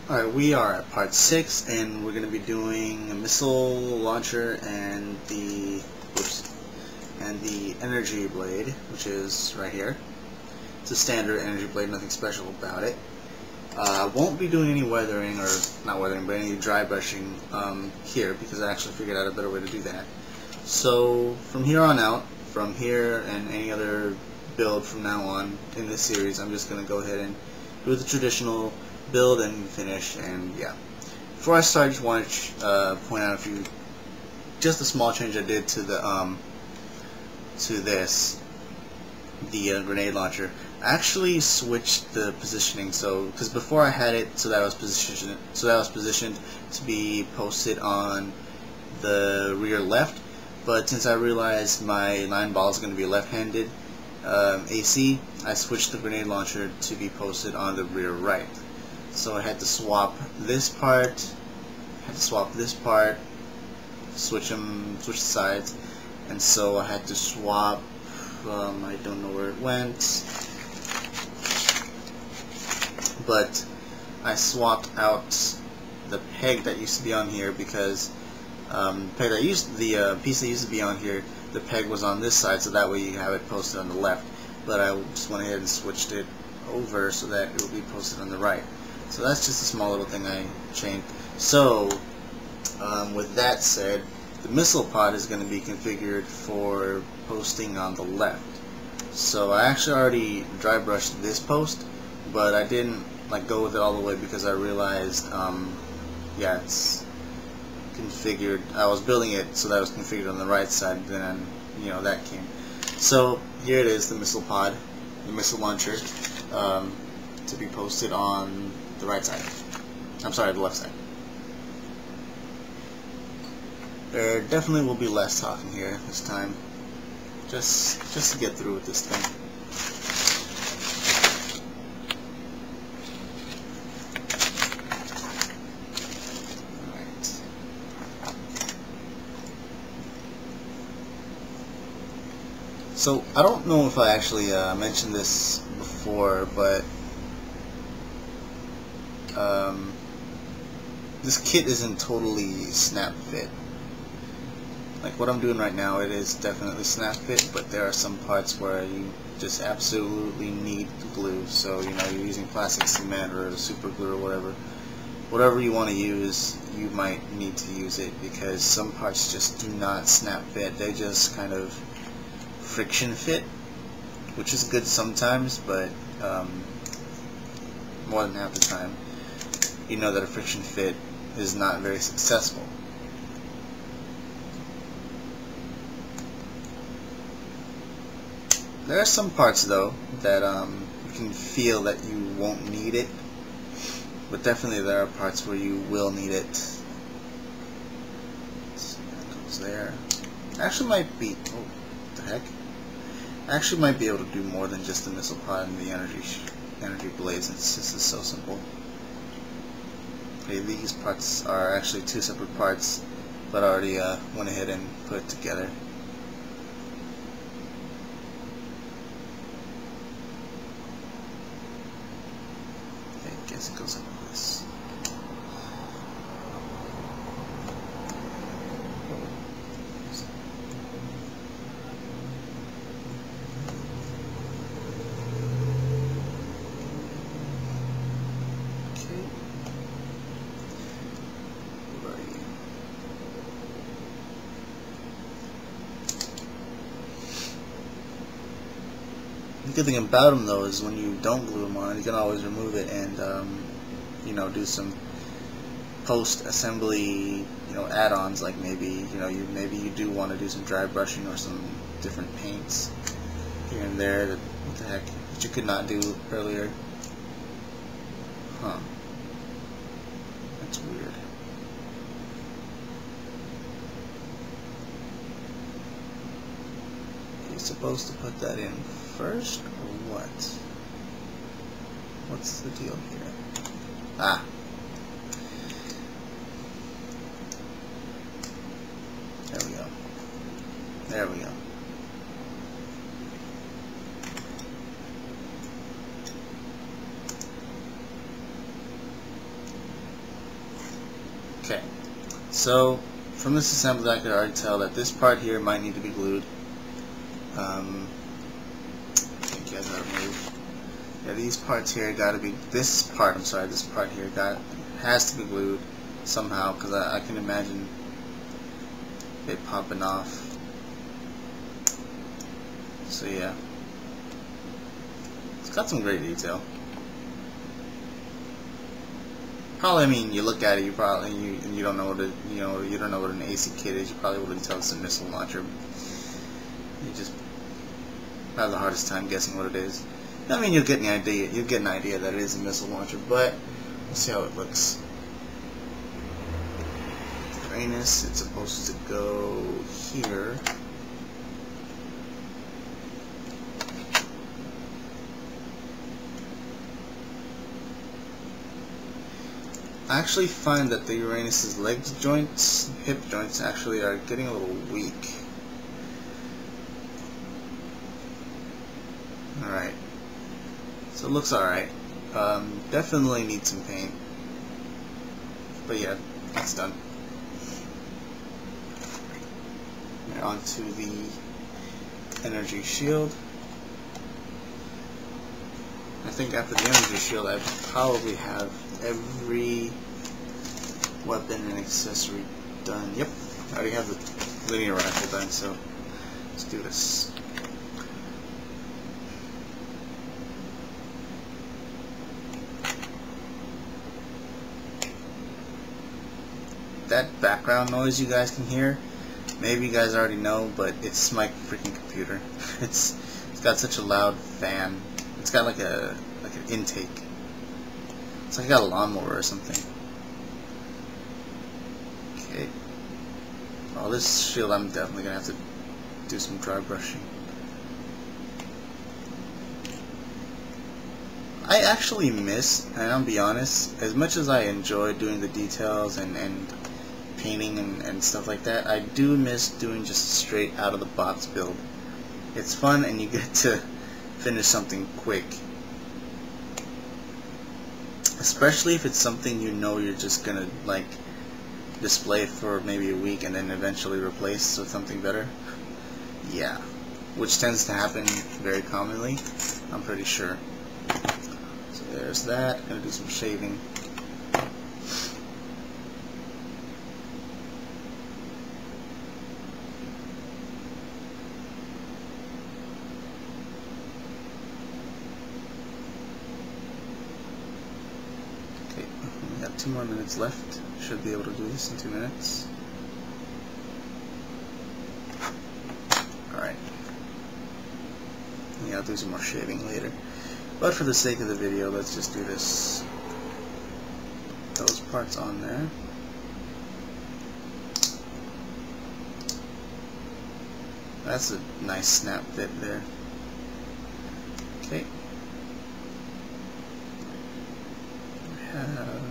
Alright, we are at part 6, and we're going to be doing a missile launcher and the energy blade, which is right here. It's a standard energy blade, nothing special about it. I won't be doing any weathering, or not weathering, but any dry brushing here, because I actually figured out a better way to do that. So from here on out, from here and any other build from now on in this series, I'm just going to go ahead and do the traditional build and finish, and yeah. Before I start, I just wanted to point out just a small change I did to the grenade launcher. I actually switched the positioning, because before I had it so that I was positioned to be posted on the rear left, but since I realized my Nineball is going to be left-handed AC, I switched the grenade launcher to be posted on the rear right. So I had to swap this part, switch the sides, and so I had to swap, I don't know where it went, but I swapped out the peg that used to be on here, because the piece that used to be on here, the peg was on this side, so that way you have it posted on the left, but I just went ahead and switched it over so that it will be posted on the right. So that's just a small little thing I changed. So with that said, the missile pod is going to be configured for posting on the left. So I actually already dry brushed this post, but I didn't go with it all the way, because I realized yeah, it's configured. I was building it so that it was configured on the right side, then that came. So here it is, the missile pod, the missile launcher, to be posted on the right side. I'm sorry, the left side. There definitely will be less talking here this time, just to get through with this thing. Alright. So I don't know if I actually mentioned this before, but this kit isn't totally snap fit. Like what I'm doing right now, it is definitely snap fit, but there are some parts where you just absolutely need glue. So you're using plastic cement or super glue or whatever you want to use, you might need to use it, because some parts just do not snap fit. They just kind of friction fit, which is good sometimes, but more than half the time, you know that a friction fit is not very successful. There are some parts though that you can feel that you won't need it, but definitely there are parts where you will need it. So that goes there. Actually might be, oh, what the heck? Actually might be able to do more than just the missile pod and the energy blades. This is so simple. Okay, these parts are actually two separate parts, but I already went ahead and put it together. Okay, I guess it goes like this. The good thing about them though is when you don't glue them on, you can always remove it and do some post-assembly add-ons, like maybe you do want to do some dry brushing or some different paints here and there that what the heck that you could not do earlier. Huh. That's weird. You're supposed to put that in first, or what? What's the deal here? Ah. There we go. There we go. Okay, so from this assembly I could already tell that this part here might need to be glued. I think you guys gotta move. Yeah, these parts here gotta be, this part here has to be glued somehow, because I can imagine it popping off. So yeah, it's got some great detail. Probably, I mean, you look at it, you don't know what it, you don't know what an AC kit is. You probably wouldn't tell it's a missile launcher. You just have the hardest time guessing what it is. I mean, you'll get an idea. You'll get an idea that it is a missile launcher, but let's see how it looks. Uranus, it's supposed to go here. I actually find that the Uranus's leg joints, hip joints, actually are getting a little weak. Alright. So it looks alright. Definitely needs some paint. But yeah, that's done. Now onto the energy shield. I think after the energy shield I probably have every weapon and accessory done. Yep, I already have the linear rifle done, so let's do this. That background noise you guys can hear, maybe you guys already know, but it's my freaking computer. It's got such a loud fan. It's got like an intake. It's like I got a lawnmower or something. Okay. Well, this shield I'm definitely gonna have to do some dry brushing. I actually miss, and I'll be honest, as much as I enjoy doing the details and painting and stuff like that, I do miss doing just straight out of the box build. It's fun and you get to finish something quick. Especially if it's something you know you're just gonna like display for maybe a week and then eventually replace with something better. Yeah, which tends to happen very commonly, I'm pretty sure. So there's that. Gonna do some shaving. We got 2 more minutes left. Should be able to do this in 2 minutes. Alright. Yeah, I'll do some more shaving later. But for the sake of the video, let's just do this. Those parts on there. That's a nice snap fit there. Okay. Have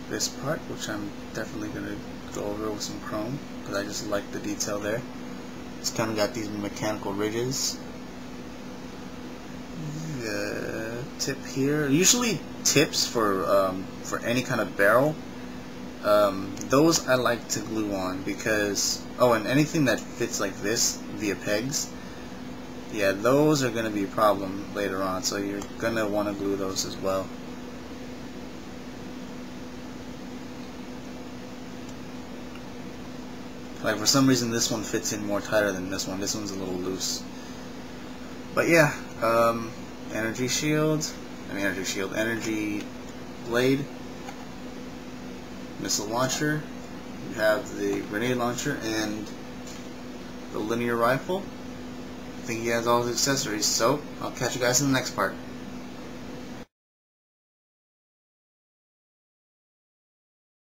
this part, which I'm definitely going to go over with some chrome because I just like the detail there. It's kind of got these mechanical ridges. The tip here, usually tips for any kind of barrel, those I like to glue on because, oh, and anything that fits like this via pegs, yeah, those are going to be a problem later on, so you're going to want to glue those as well. Like, for some reason this one fits in more tighter than this one. This one's a little loose. But yeah, energy blade, missile launcher, you have the grenade launcher and the linear rifle. I think he has all his accessories, so I'll catch you guys in the next part.